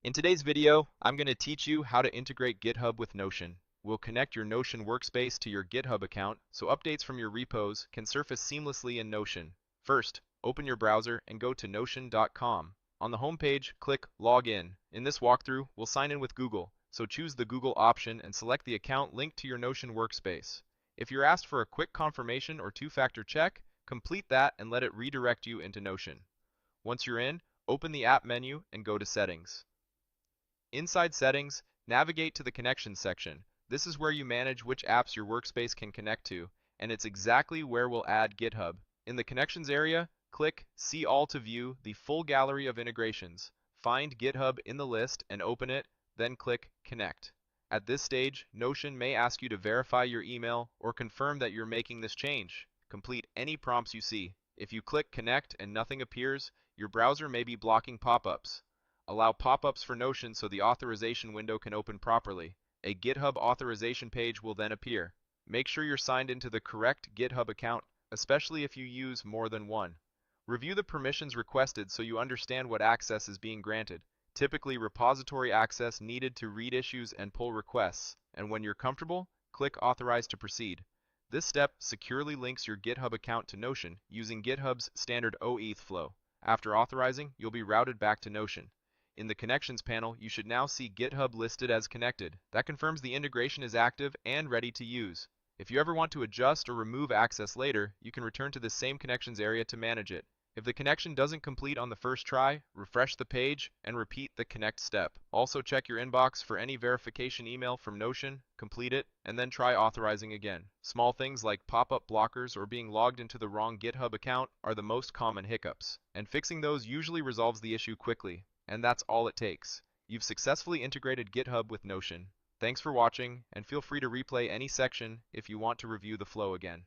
In today's video, I'm going to teach you how to integrate GitHub with Notion. We'll connect your Notion workspace to your GitHub account so updates from your repos can surface seamlessly in Notion. First, open your browser and go to notion.com. On the home page, click Login. In this walkthrough, we'll sign in with Google, so choose the Google option and select the account linked to your Notion workspace. If you're asked for a quick confirmation or two-factor check, complete that and let it redirect you into Notion. Once you're in, open the app menu and go to Settings. Inside Settings, navigate to the Connections section. This is where you manage which apps your workspace can connect to, and it's exactly where we'll add GitHub. In the Connections area, click See All to view the full gallery of integrations. Find GitHub in the list and open it, then click Connect. At this stage, Notion may ask you to verify your email or confirm that you're making this change. Complete any prompts you see. If you click Connect and nothing appears, your browser may be blocking pop-ups. Allow pop-ups for Notion so the authorization window can open properly. A GitHub authorization page will then appear. Make sure you're signed into the correct GitHub account, especially if you use more than one. Review the permissions requested so you understand what access is being granted. Typically, repository access needed to read issues and pull requests, and when you're comfortable, click Authorize to proceed. This step securely links your GitHub account to Notion using GitHub's standard OAuth flow. After authorizing, you'll be routed back to Notion. In the Connections panel, you should now see GitHub listed as connected. That confirms the integration is active and ready to use. If you ever want to adjust or remove access later, you can return to the same Connections area to manage it. If the connection doesn't complete on the first try, refresh the page and repeat the connect step. Also check your inbox for any verification email from Notion, complete it, and then try authorizing again. Small things like pop-up blockers or being logged into the wrong GitHub account are the most common hiccups, and fixing those usually resolves the issue quickly. And that's all it takes. You've successfully integrated GitHub with Notion. Thanks for watching, and feel free to replay any section if you want to review the flow again.